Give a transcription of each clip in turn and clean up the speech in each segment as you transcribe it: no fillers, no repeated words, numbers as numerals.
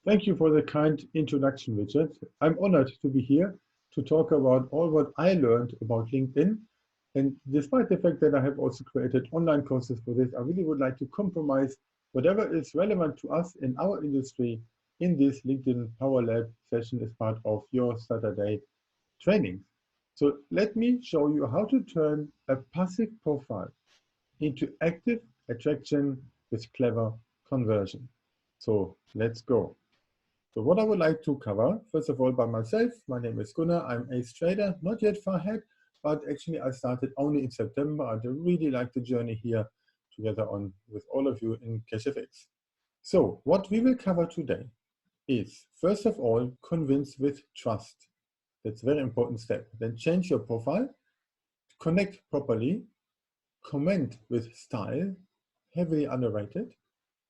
Thank you for the kind introduction, Richard. I'm honored to be here to talk about all what I learned about LinkedIn. And despite the fact that I have also created online courses for this, I really would like to compromise whatever is relevant to us in our industry in this LinkedIn Power Lab session as part of your Saturday training. So let me show you how to turn a passive profile into active attraction with clever conversion. So let's go. So what I would like to cover, first of all, by myself, my name is Gunnar, I'm ace trader, not yet far ahead, but actually I started only in September. I really like the journey here together on with all of you in CashFX. So what we will cover today is, first of all, convince with trust. That's a very important step. Then change your profile, connect properly, comment with style, heavily underrated,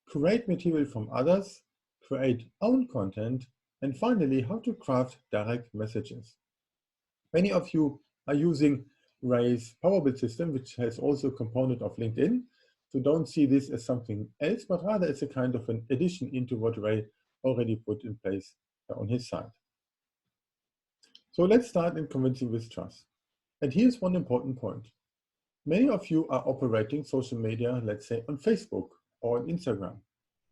create material from others, create own content, and finally, how to craft direct messages. Many of you are using Ray's Powerbuild system, which has also a component of LinkedIn. So don't see this as something else, but rather it's a kind of an addition into what Ray already put in place on his side. So let's start in convincing with trust. And here's one important point. Many of you are operating social media, let's say on Facebook or on Instagram,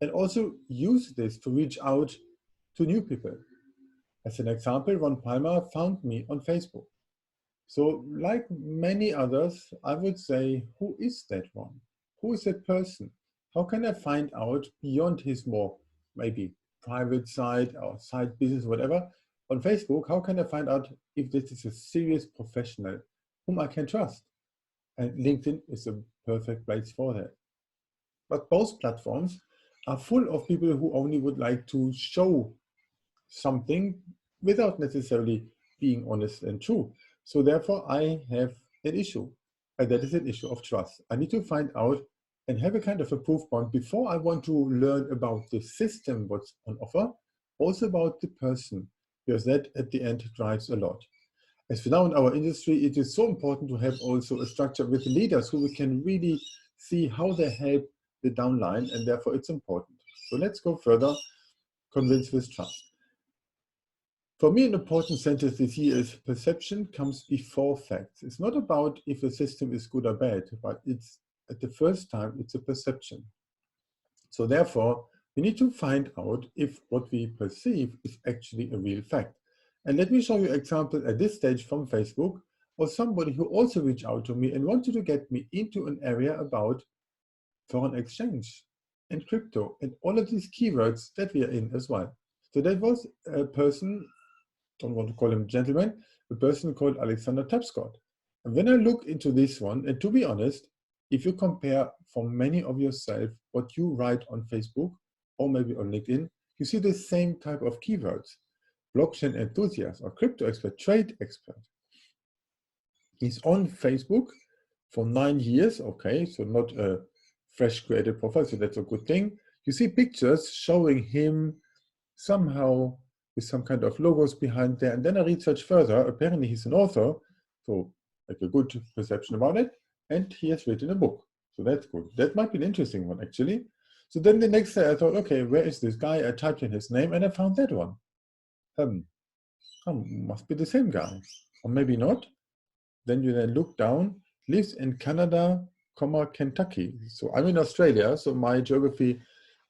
and also use this to reach out to new people. As an example, Ron Palmer found me on Facebook. So like many others, I would say, who is that one? Who is that person? How can I find out beyond his more maybe private side or side business, whatever, on Facebook, how can I find out if this is a serious professional whom I can trust? And LinkedIn is a perfect place for that. But both platforms are full of people who only would like to show something without necessarily being honest and true. So therefore, I have an issue, and that is an issue of trust. I need to find out and have a kind of a proof point before I want to learn about the system, what's on offer, also about the person, because that at the end drives a lot. As for now in our industry, it is so important to have also a structure with leaders who we can really see how they help the downline, and therefore it's important. So let's go further, convince with trust. For me, an important sentence this year is perception comes before facts. It's not about if a system is good or bad, but it's at the first time, it's a perception. So therefore, we need to find out if what we perceive is actually a real fact. And let me show you an example at this stage from Facebook of somebody who also reached out to me and wanted to get me into an area about foreign exchange and crypto and all of these keywords that we are in as well. So that was a person, don't want to call him gentleman, a person called Alexander Tapscott. And when I look into this one, and to be honest, if you compare for many of yourself what you write on Facebook or maybe on LinkedIn, you see the same type of keywords. Blockchain enthusiast or crypto expert, trade expert. He's on Facebook for 9 years, okay, so not a fresh created profile, so that's a good thing. You see pictures showing him somehow with some kind of logos behind there, and then I research further. Apparently he's an author, so like a good perception about it, and he has written a book, so that's good. That might be an interesting one actually. So then the next day I thought, okay, where is this guy? I typed in his name and I found that one. Must be the same guy, or maybe not. Then you then look down, lives in Canada, Kentucky. So I'm in Australia, so my geography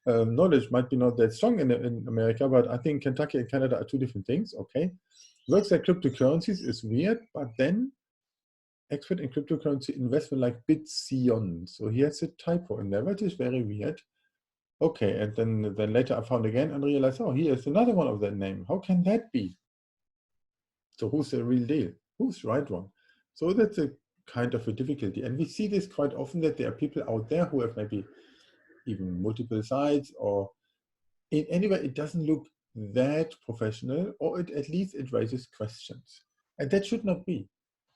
knowledge might be not that strong in America, but I think Kentucky and Canada are two different things, okay? Works like cryptocurrencies is weird, but then expert in cryptocurrency investment like Bitsion. So he has a typo in there, which is very weird. Okay, and then later I found again and realized, oh, here's another one of that name. How can that be? So who's the real deal? Who's the right one? So that's a kind of a difficulty. And we see this quite often that there are people out there who have maybe even multiple sites, or in any way, it doesn't look that professional, or at least it raises questions. And that should not be.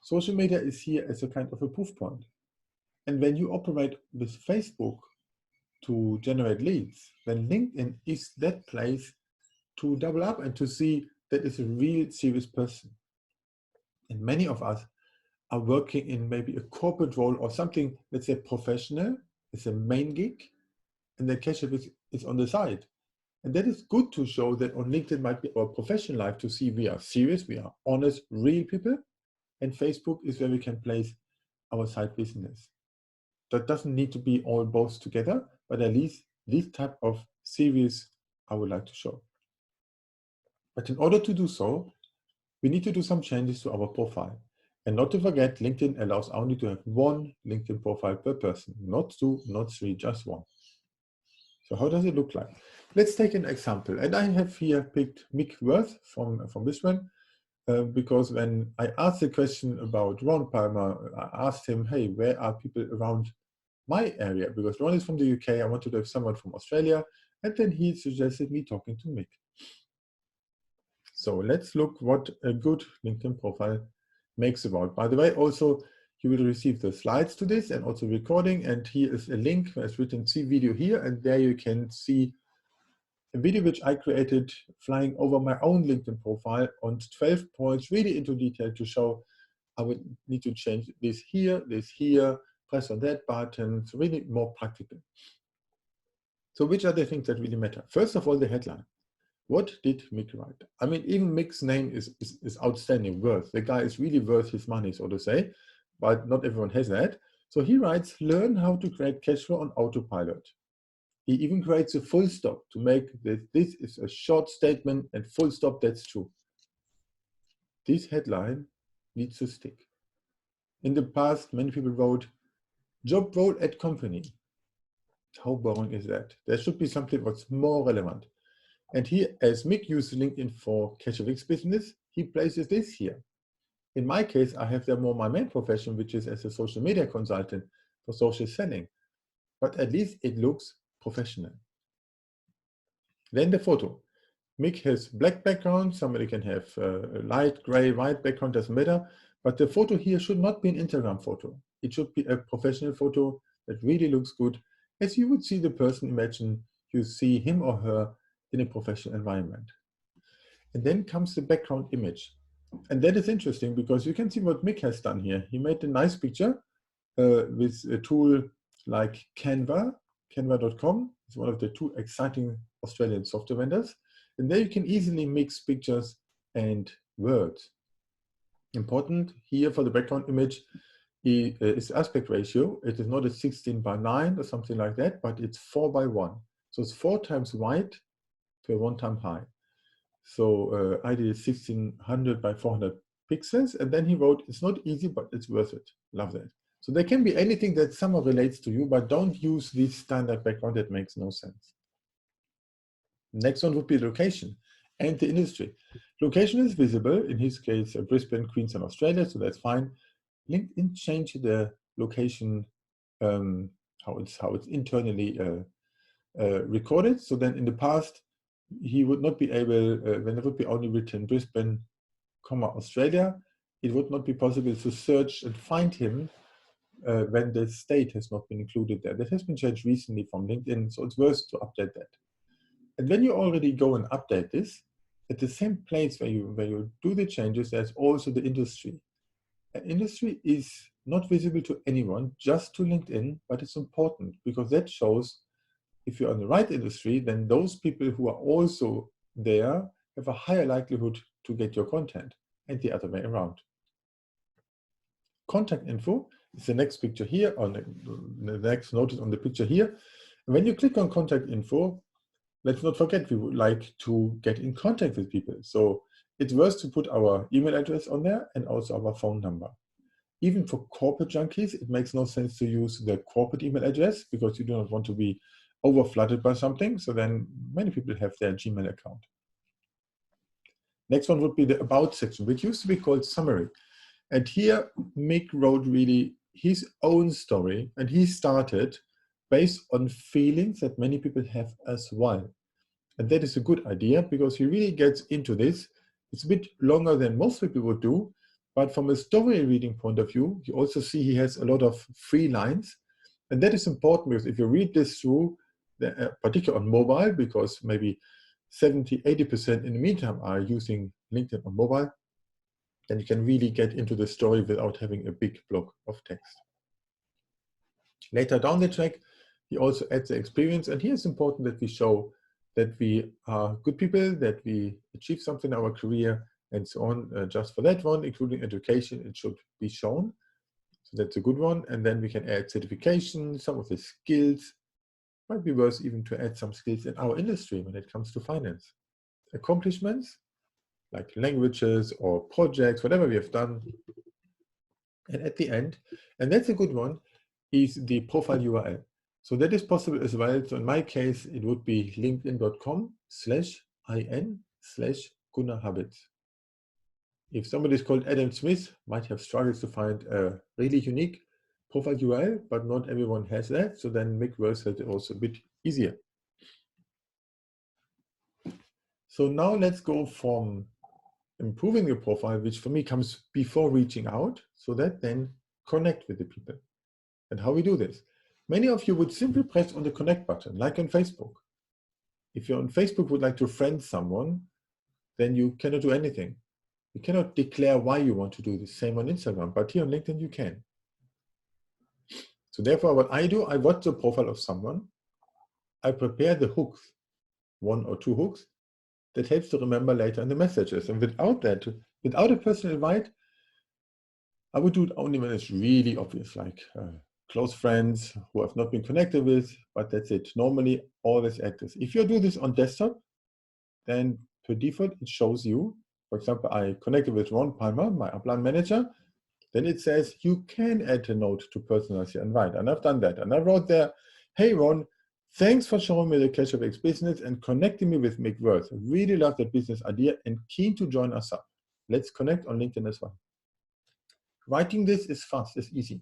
Social media is here as a kind of a proof point. And when you operate with Facebook to generate leads, then LinkedIn is that place to double up and to see that is a real serious person. And many of us are working in maybe a corporate role or something, let's say professional, it's a main gig, and the cash is on the side. And that is good to show that on LinkedIn might be our professional life, to see we are serious, we are honest, real people. And Facebook is where we can place our side business. That doesn't need to be all both together, but at least this type of series I would like to show. But in order to do so, we need to do some changes to our profile. And not to forget, LinkedIn allows only to have one LinkedIn profile per person, not two, not three, just one. So how does it look like? Let's take an example. And I have here picked Mick Worth from Brisbane, because when I asked the question about Ron Palmer, I asked him, hey, where are people around my area? Because Ron is from the UK, I wanted to have someone from Australia. And then he suggested me talking to Mick. So let's look what a good LinkedIn profile makes about. By the way, also, you will receive the slides to this and also recording. And here is a link where it's written see video here. And there you can see a video which I created flying over my own LinkedIn profile on 12 points, really into detail to show I would need to change this here, press on that button. It's really more practical. So which are the things that really matter? First of all, the headline. What did Mick write? I mean, even Mick's name is outstanding, Worth. The guy is really worth his money, so to say, but not everyone has that. So he writes, learn how to create cash flow on autopilot. He even creates a full stop to make this is a short statement and full stop, that's true. This headline needs to stick. In the past, many people wrote, job role at company. How boring is that? There should be something what's more relevant. And here, as Mick used LinkedIn for Cashfix business, he places this here. In my case, I have there more my main profession, which is as a social media consultant for social selling. But at least it looks professional. Then the photo. Mick has black background. Somebody can have a light, gray, white background, doesn't matter. But the photo here should not be an Instagram photo. It should be a professional photo that really looks good. As you would see the person, imagine you see him or her in a professional environment. And then comes the background image. And that is interesting because you can see what Mick has done here. He made a nice picture with a tool like Canva, canva.com. It's one of the two exciting Australian software vendors. And there you can easily mix pictures and words. Important here for the background image is aspect ratio. It is not a 16:9 or something like that, but it's 4:1. So it's 4 times wide per 1 time high. So I did 1600 by 400 pixels. And then he wrote, it's not easy, but it's worth it. Love that. So there can be anything that somehow relates to you, but don't use this standard background. That makes no sense. Next one would be location and the industry. Location is visible, in his case, Brisbane, Queensland, Australia, so that's fine. LinkedIn changed the location, how it's internally recorded. So then in the past, he would not be able, when it would be only written Brisbane, Australia, it would not be possible to search and find him when the state has not been included there. That has been changed recently from LinkedIn, so it's worth to update that. And when you already go and update this, at the same place where you do the changes, there's also the industry. An industry is not visible to anyone, just to LinkedIn, but it's important because that shows if you're in the right industry, then those people who are also there have a higher likelihood to get your content, and the other way around. Contact info is the next picture here, on the next notice on the picture here. And when you click on contact info, let's not forget we would like to get in contact with people. So it's worth to put our email address on there and also our phone number. Even for corporate junkies, it makes no sense to use the corporate email address because you do not want to be over-flooded by something. So then many people have their Gmail account. Next one would be the About section, which used to be called Summary. And here, Mick wrote really his own story, and he started based on feelings that many people have as well. And that is a good idea because he really gets into this. It's a bit longer than most people would do, but from a story reading point of view, you also see he has a lot of free lines. And that is important because if you read this through, particularly on mobile, because maybe 70, 80% in the meantime are using LinkedIn on mobile, then you can really get into the story without having a big block of text. Later down the track, he also adds the experience, and here it's important that we show that we are good people, that we achieve something in our career, and so on. Just for that one, including education, it should be shown. So that's a good one. And then we can add certification, some of the skills. Might be worth even to add some skills in our industry when it comes to finance. Accomplishments, like languages or projects, whatever we have done. And at the end, and that's a good one, is the profile URL. So that is possible as well. So in my case, it would be linkedin.com/in/Gunnar Habitz. If somebody is called Adam Smith, might have struggles to find a really unique profile URL, but not everyone has that. So then make words that also a bit easier. So now let's go from improving your profile, which for me comes before reaching out, so that then connect with the people. And how we do this? Many of you would simply press on the connect button, like on Facebook. If you're on Facebook would like to friend someone, then you cannot do anything. You cannot declare why you want to do the same on Instagram, but here on LinkedIn you can. So therefore what I do, I watch the profile of someone, I prepare the hooks, 1 or 2 hooks, that helps to remember later in the messages. And without that, without a personal invite, I would do it only when it's really obvious, like close friends who I've not been connected with, but that's it. Normally, always add this. If you do this on desktop, then per default, it shows you, for example, I connected with Ron Palmer, my upline manager, then it says you can add a note to personalize your invite. And I've done that. And I wrote there, hey, Ron, thanks for showing me the Cash of X business and connecting me with Mick Worth. I really love that business idea and keen to join us up. Let's connect on LinkedIn as well. Writing this is fast, it's easy.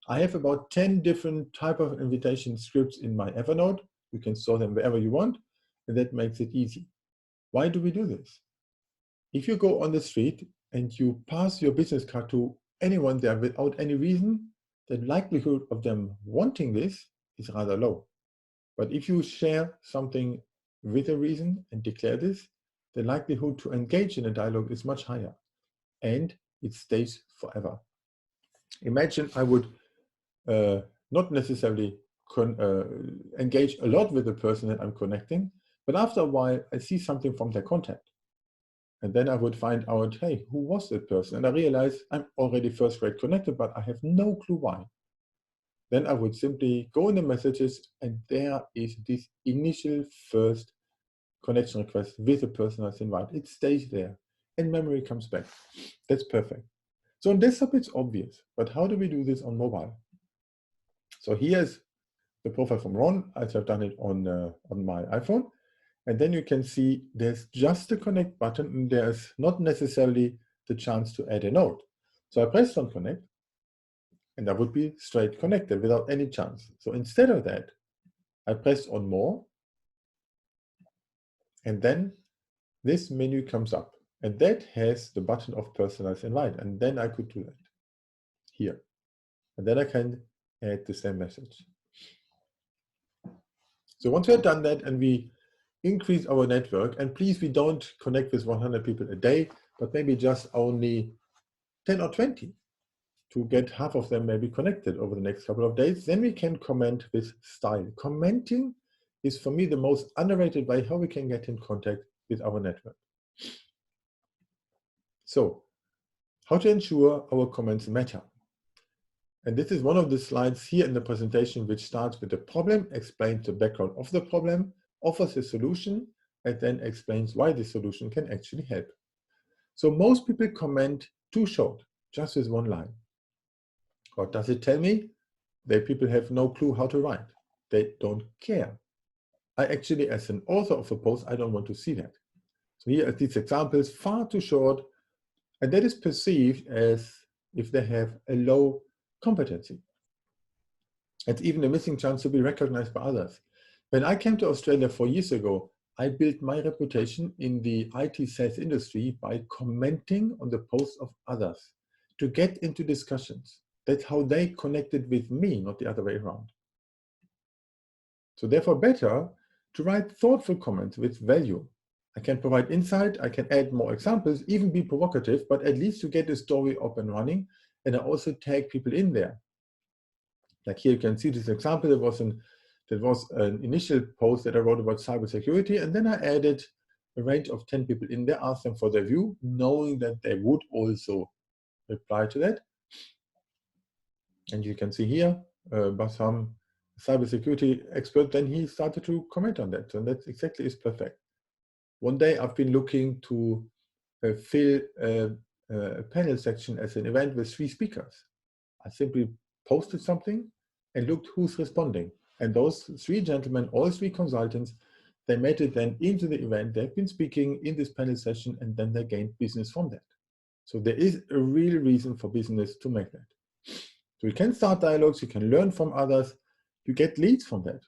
I have about 10 different type of invitation scripts in my Evernote. You can store them wherever you want, and that makes it easy. Why do we do this? If you go on the street and you pass your business card to anyone there without any reason, the likelihood of them wanting this is rather low. But if you share something with a reason and declare this, the likelihood to engage in a dialogue is much higher, and it stays forever. Imagine I would not necessarily engage a lot with the person that I'm connecting, but after a while I see something from their contact. And then I would find out, hey, who was that person? And I realize I'm already first grade connected, but I have no clue why. Then I would simply go in the messages, and there is this initial first connection request with the person that's invited. It stays there, and memory comes back. That's perfect. So on desktop, it's obvious, but how do we do this on mobile? So here's the profile from Ron, as I've done it on my iPhone. And then you can see there's just a connect button, and there's not necessarily the chance to add a note. So I pressed on connect, and I would be straight connected without any chance. So instead of that, I pressed on more, and then this menu comes up, and that has the button of personalized invite, and then I could do that here. And then I can add the same message. So once we have done that and we increase our network, and please, we don't connect with 100 people a day, but maybe just only 10 or 20 to get half of them maybe connected over the next couple of days, then we can comment with style. Commenting is for me the most underrated way how we can get in contact with our network. So how to ensure our comments matter. And this is one of the slides here in the presentation, which starts with the problem, explains the background of the problem, offers a solution, and then explains why the solution can actually help. So most people comment too short, just with one line. What does it tell me? That people have no clue how to write. They don't care. I actually, as an author of a post, I don't want to see that. So here are these examples, far too short, and that is perceived as if they have a low competency. It's even a missing chance to be recognized by others. When I came to Australia 4 years ago, I built my reputation in the IT sales industry by commenting on the posts of others to get into discussions. That's how they connected with me, not the other way around. So therefore, better to write thoughtful comments with value. I can provide insight, I can add more examples, even be provocative, but at least to get the story up and running. And I also tag people in there. Like here you can see this example. There was a That was an initial post that I wrote about cybersecurity, and then I added a range of 10 people in there, asked them for their view, knowing that they would also reply to that. And you can see here, Bassam, cybersecurity expert, then he started to comment on that. And that exactly is perfect. One day I've been looking to fill a panel section as an event with 3 speakers. I simply posted something and looked who's responding. And those 3 gentlemen, all 3 consultants, they made it then into the event. They've been speaking in this panel session, and then they gained business from that. So there is a real reason for business to make that. So you can start dialogues, you can learn from others, you get leads from that.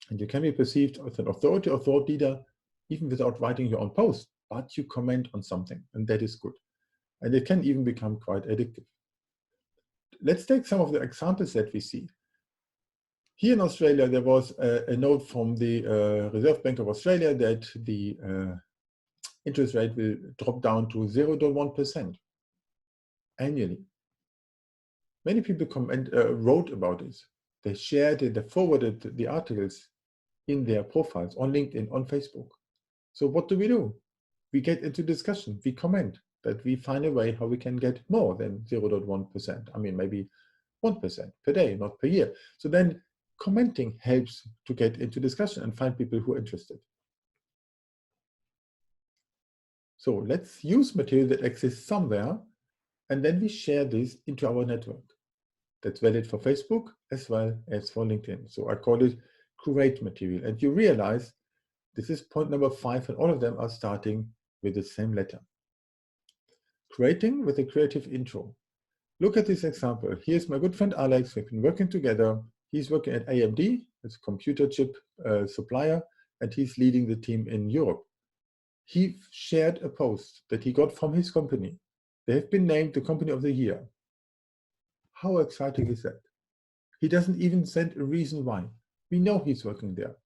And you can be perceived as an authority or thought leader even without writing your own post, but you comment on something, and that is good. And it can even become quite addictive. Let's take some of the examples that we see. Here in Australia, there was a note from the Reserve Bank of Australia that the interest rate will drop down to 0.1% annually. Many people wrote about this. They shared it, they forwarded the articles in their profiles on LinkedIn, on Facebook. So what do? We get into discussion, we comment that we find a way how we can get more than 0.1%. I mean, maybe 1% per day, not per year. So then commenting helps to get into discussion and find people who are interested. So let's use material that exists somewhere, and then we share this into our network. That's valid for Facebook as well as for LinkedIn. So I call it curate material. And you realize this is point number 5, and all of them are starting with the same letter. Creating with a creative intro. Look at this example. Here's my good friend Alex. We've been working together. He's working at AMD, it's a computer chip supplier, and he's leading the team in Europe. He shared a post that he got from his company. They have been named the Company of the Year. How exciting is that? He doesn't even send a reason why. We know he's working there.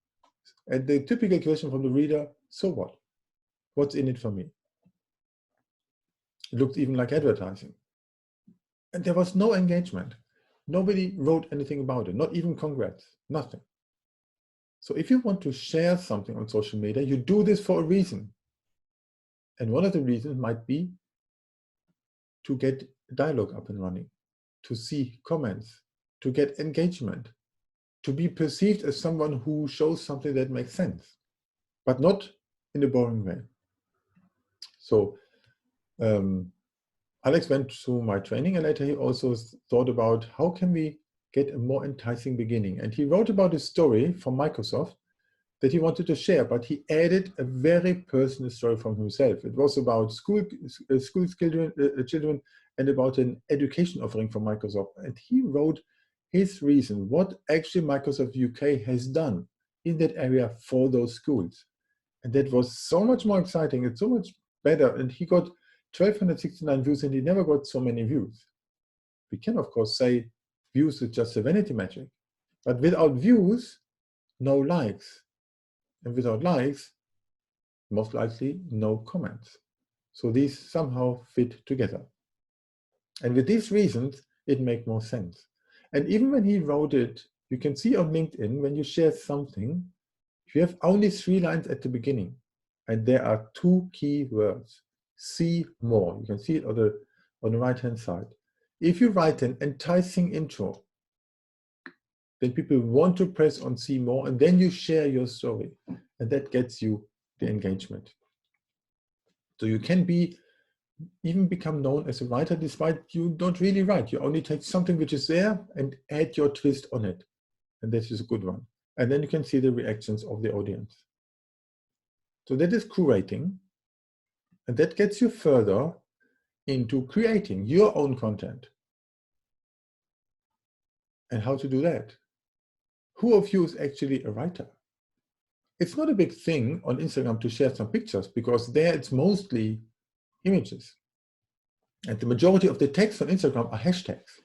And the typical question from the reader, so what? What's in it for me? It looked even like advertising. And there was no engagement. Nobody wrote anything about it, not even congrats, nothing. So if you want to share something on social media, you do this for a reason. And one of the reasons might be to get dialogue up and running, to see comments, to get engagement, to be perceived as someone who shows something that makes sense, but not in a boring way. So Alex went through my training, and later he also thought about how can we get a more enticing beginning. And he wrote about a story from Microsoft that he wanted to share, but he added a very personal story from himself. It was about school children and about an education offering from Microsoft. And he wrote his reason, what actually Microsoft UK has done in that area for those schools. And that was so much more exciting. It's so much better. And he got 1,269 views, and he never got so many views. We can, of course, say views is just a vanity metric, but without views, no likes. And without likes, most likely no comments. So these somehow fit together. And with these reasons, it makes more sense. And even when he wrote it, you can see on LinkedIn, when you share something, you have only 3 lines at the beginning. And there are 2 key words. See more. You can see it on the right-hand side. If you write an enticing intro, then people want to press on see more, and then you share your story, and that gets you the engagement. So you can even become known as a writer despite you don't really write. You only take something which is there and add your twist on it, and this is a good one. And then you can see the reactions of the audience. So that is curating, and that gets you further into creating your own content. And how to do that? Who of you is actually a writer? It's not a big thing on Instagram to share some pictures, because there it's mostly images. And the majority of the text on Instagram are hashtags.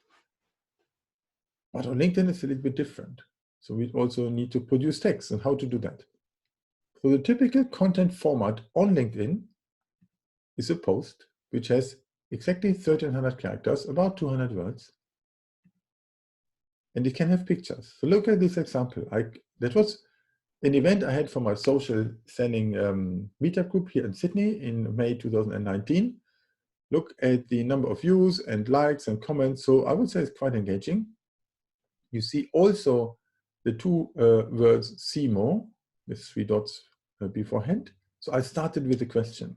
But on LinkedIn, it's a little bit different. So we also need to produce text, and how to do that. So the typical content format on LinkedIn is a post which has exactly 1,300 characters, about 200 words. and it can have pictures. So look at this example. That was an event I had for my social selling meetup group here in Sydney in May 2019. Look at the number of views and likes and comments. So I would say it's quite engaging. You see also the two words "see more" with 3 dots beforehand. So I started with the question: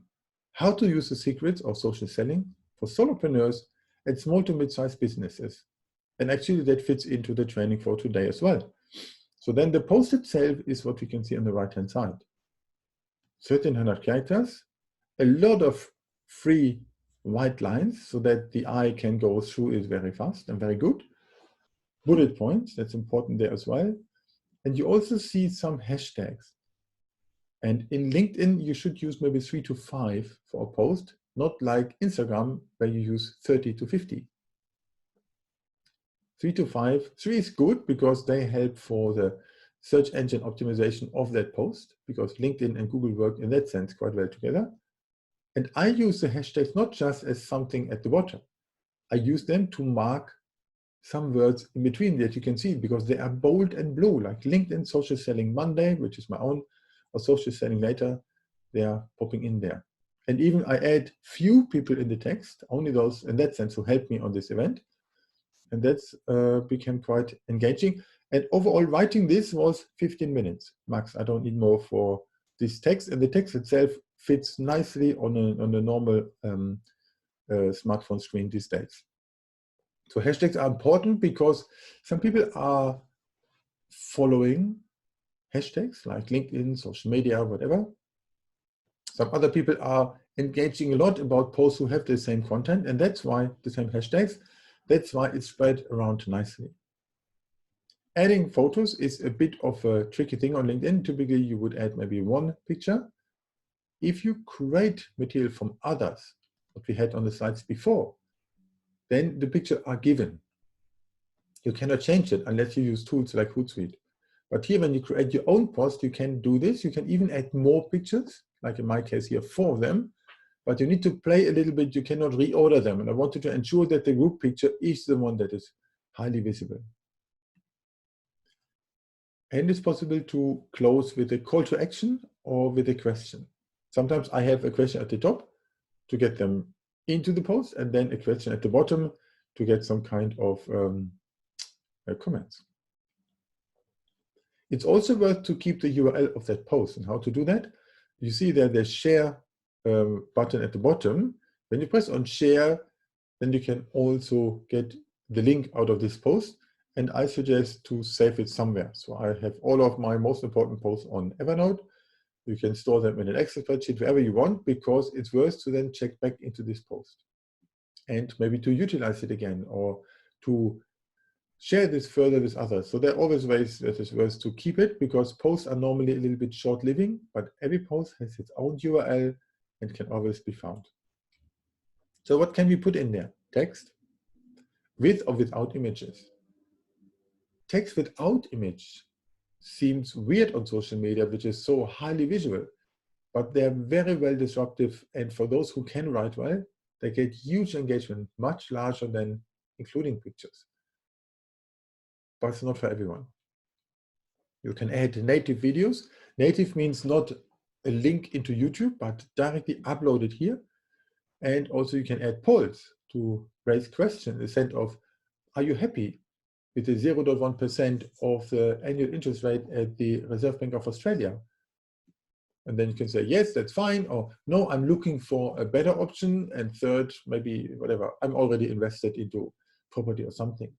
how to use the secrets of social selling for solopreneurs and small to mid-sized businesses. And actually that fits into the training for today as well. So then the post itself is what we can see on the right-hand side. 1,300 characters, a lot of free white lines so that the eye can go through it very fast and very good. Bullet points, that's important there as well. And you also see some hashtags. And in LinkedIn, you should use maybe 3 to 5 for a post, not like Instagram, where you use 30 to 50. 3 to 5. 3 is good because they help for the search engine optimization of that post, because LinkedIn and Google work in that sense quite well together. And I use the hashtags not just as something at the bottom. I use them to mark some words in between that you can see, because they are bold and blue, like LinkedIn Social Selling Monday, which is my own, or Social Selling Later, they are popping in there. And even I add few people in the text, only those in that sense who helped me on this event. And that's became quite engaging. And overall writing this was 15 minutes max. I don't need more for this text. And the text itself fits nicely on a normal smartphone screen these days. So hashtags are important because some people are following hashtags like LinkedIn, social media, whatever. Some other people are engaging a lot about posts who have the same content, and that's why the same hashtags, that's why it's spread around nicely. Adding photos is a bit of a tricky thing on LinkedIn. Typically, you would add maybe 1 picture. If you create material from others, what we had on the slides before, then the pictures are given. You cannot change it unless you use tools like Hootsuite. But here, when you create your own post, you can do this. You can even add more pictures, like in my case here, 4 of them. But you need to play a little bit. You cannot reorder them. And I wanted to ensure that the group picture is the one that is highly visible. And it's possible to close with a call to action or with a question. Sometimes I have a question at the top to get them into the post, and then a question at the bottom to get some kind of comments. It's also worth to keep the URL of that post. And how to do that? You see that the share button at the bottom. When you press on share, then you can also get the link out of this post. And I suggest to save it somewhere. So I have all of my most important posts on Evernote. You can store them in an Excel spreadsheet, wherever you want, because it's worth to then check back into this post. And maybe to utilize it again, or to share this further with others. So there are always ways that it's worth to keep it, because posts are normally a little bit short-living, but every post has its own URL and can always be found. So what can we put in there? Text, with or without images. Text without image seems weird on social media, which is so highly visual, but they're very well disruptive. And for those who can write well, they get huge engagement, much larger than including pictures. But it's not for everyone. You can add native videos. Native means not a link into YouTube, but directly upload it here. And also you can add polls to raise questions in the sense of, are you happy with the 0.1% of the annual interest rate at the Reserve Bank of Australia? And then you can say, yes, that's fine, or no, I'm looking for a better option, and third, maybe whatever, I'm already invested into property or something.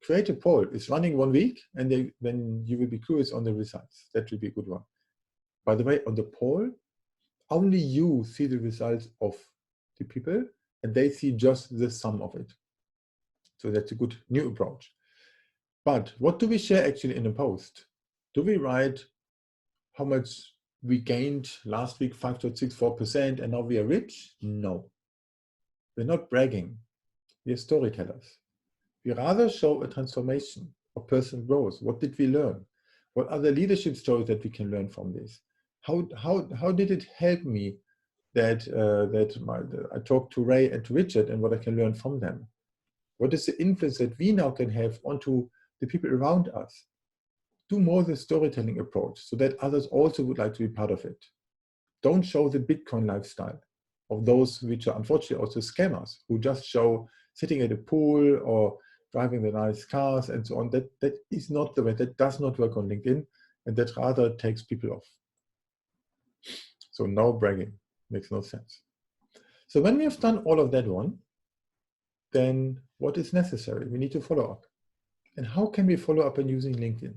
Create a poll. It's running 1 week, and then you will be curious on the results. That will be a good one. By the way, on the poll, only you see the results of the people, and they see just the sum of it. So that's a good new approach. But what do we share actually in a post? Do we write how much we gained last week, 5.64%, and now we are rich? No. We're not bragging. We are storytellers. We rather show a transformation of personal growth. What did we learn? What are the leadership stories that we can learn from this? How did it help me that I talked to Ray and to Richard, and what I can learn from them? What is the influence that we now can have onto the people around us. Do more the storytelling approach so that others also would like to be part of it. Don't show the Bitcoin lifestyle of those which are unfortunately also scammers who just show sitting at a pool or driving the nice cars and so on. That is not the way. That does not work on LinkedIn, and that rather takes people off. So no bragging, makes no sense. So when we have done all of that one, then what is necessary? We need to follow up. And how can we follow up on using LinkedIn?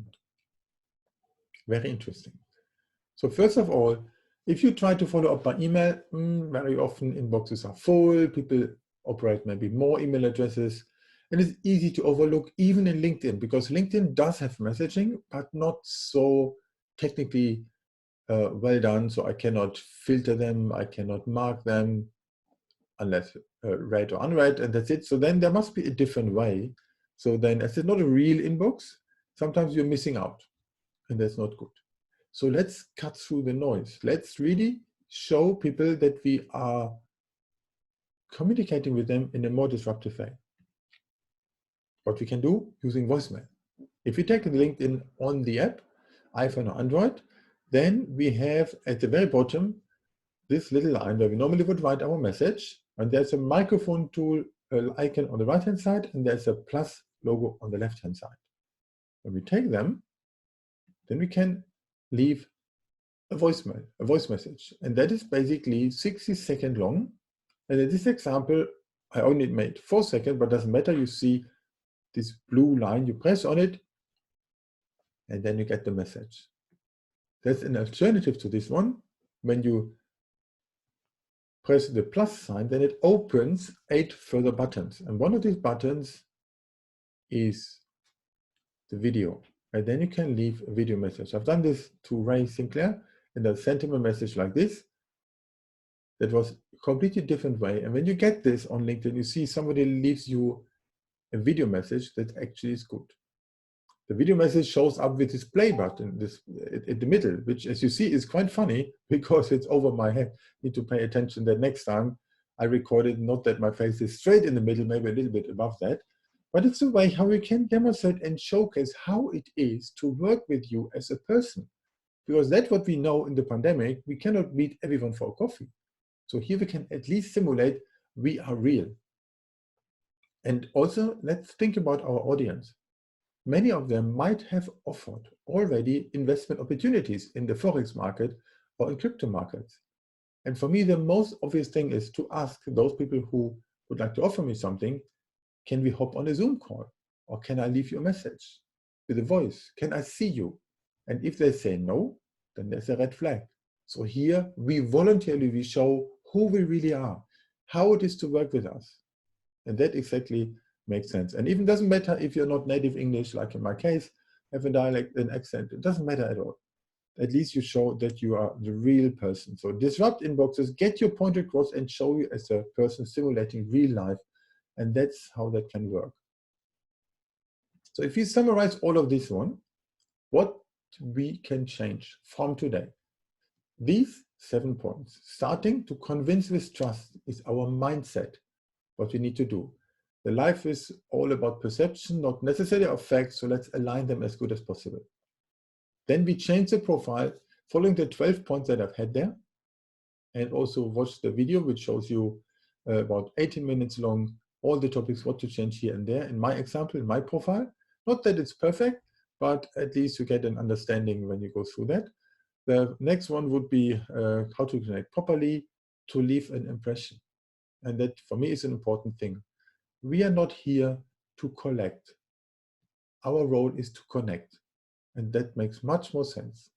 Very interesting. So first of all, if you try to follow up by email, very often inboxes are full, people operate maybe more email addresses, and it's easy to overlook even in LinkedIn, because LinkedIn does have messaging, but not so technically well done, so I cannot filter them, I cannot mark them, unless read or unread, and that's it. So then there must be a different way. So then, as it's not a real inbox, sometimes you're missing out, and that's not good. So let's cut through the noise. Let's really show people that we are communicating with them in a more disruptive way. What we can do using voicemail. If you take LinkedIn on the app, iPhone or Android, then we have at the very bottom this little line where we normally would write our message, and there's a microphone tool icon on the right-hand side, and there's a plus logo on the left-hand side. When we take them, then we can leave a voicemail, a voice message, and that is basically 60 seconds long. And in this example, I only made 4 seconds, but doesn't matter. You see this blue line, you press on it, and then you get the message. That's an alternative to this one. When you press the plus sign, then it opens 8 further buttons. And one of these buttons is the video. And then you can leave a video message. I've done this to Ray Sinclair, and I sent him a message like this. That was a completely different way. And when you get this on LinkedIn, you see somebody leaves you a video message that actually is good. The video message shows up with this play button this at the middle, which, as you see, is quite funny because it's over my head. Need to pay attention that next time I record it, not that my face is straight in the middle, maybe a little bit above that, but it's a way how we can demonstrate and showcase how it is to work with you as a person. Because that's what we know in the pandemic, we cannot meet everyone for a coffee. So here we can at least simulate we are real. And also, let's think about our audience. Many of them might have offered already investment opportunities in the Forex market or in crypto markets. And for me, the most obvious thing is to ask those people who would like to offer me something, can we hop on a Zoom call? Or can I leave you a message with a voice? Can I see you? And if they say no, then there's a red flag. So here we voluntarily show who we really are, how it is to work with us. And that exactly makes sense. And even doesn't matter if you're not native English, like in my case, have a dialect, an accent, it doesn't matter at all. At least you show that you are the real person. So disrupt inboxes, get your point across and show you as a person simulating real life. And that's how that can work. So if we summarize all of this one, what we can change from today. These 7 points, starting to convince with trust, is our mindset, what we need to do. The life is all about perception, not necessarily of facts, so let's align them as good as possible. Then we change the profile following the 12 points that I've had there, and also watch the video, which shows you about 18 minutes long, all the topics, what to change here and there. In my example, in my profile, not that it's perfect, but at least you get an understanding when you go through that. The next one would be how to connect properly, to leave an impression. And that for me is an important thing. We are not here to collect. Our role is to connect. And that makes much more sense.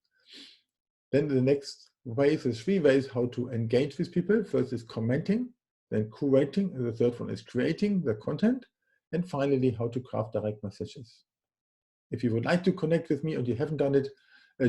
Then the next way is 3 ways how to engage with people. First is commenting, then curating, and the third one is creating the content, and finally how to craft direct messages. If you would like to connect with me and you haven't done it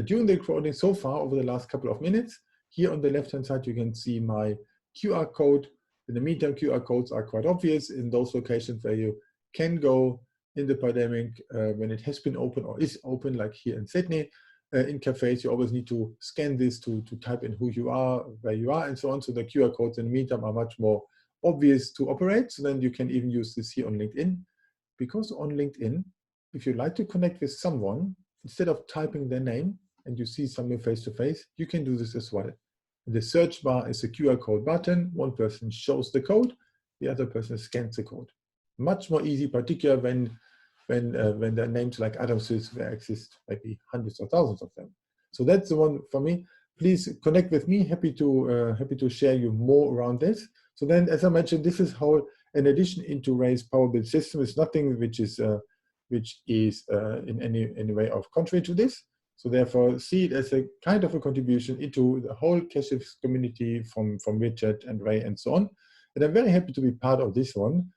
during the recording so far over the last couple of minutes, here on the left-hand side you can see my QR code. In the meantime, QR codes are quite obvious in those locations where you can go in the pandemic when it has been open or is open, like here in Sydney. In cafes, you always need to scan this to type in who you are, where you are, and so on. So the QR codes in the meantime are much more obvious to operate. So then you can even use this here on LinkedIn, because on LinkedIn, if you'd like to connect with someone, instead of typing their name and you see someone face to face, you can do this as well. In the search bar is a QR code button. One person shows the code, the other person scans the code. Much more easy, particularly when there are names like Adam Smith, there exist maybe hundreds or thousands of them. So that's the one for me. Please connect with me. Happy to share you more around this. So then, as I mentioned, this is how, in addition into Ray's Power Build system, is nothing which is in any way of contrary to this. So therefore, see it as a kind of a contribution into the whole CacheFX community from Richard and Ray and so on. And I'm very happy to be part of this one.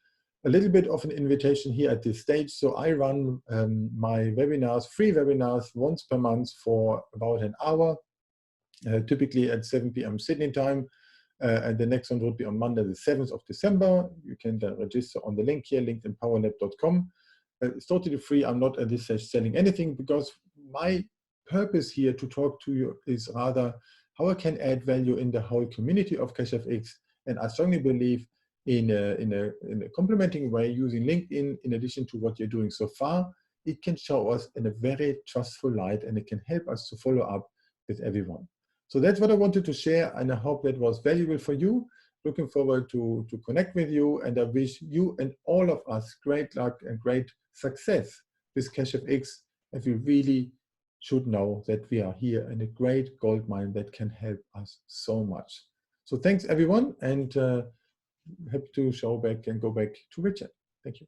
A little bit of an invitation here at this stage. So I run my webinars, free webinars, once per month for about an hour, typically at 7 p.m. Sydney time. And the next one would be on Monday, the 7th of December. You can then register on the link here, linkedinpowerlab.com. It's totally free. I'm not at this stage selling anything, because my purpose here to talk to you is rather how I can add value in the whole community of CacheFX. And I strongly believe in a complementing way, using LinkedIn in addition to what you're doing so far. It can show us in a very trustful light, and it can help us to follow up with everyone. So that's what I wanted to share, and I hope that was valuable for you. Looking forward to connect with you, and I wish you and all of us great luck and great success with CacheFX. And we really should know that we are here in a great gold mine that can help us so much. So thanks everyone, and happy to show back and go back to Richard. Thank you.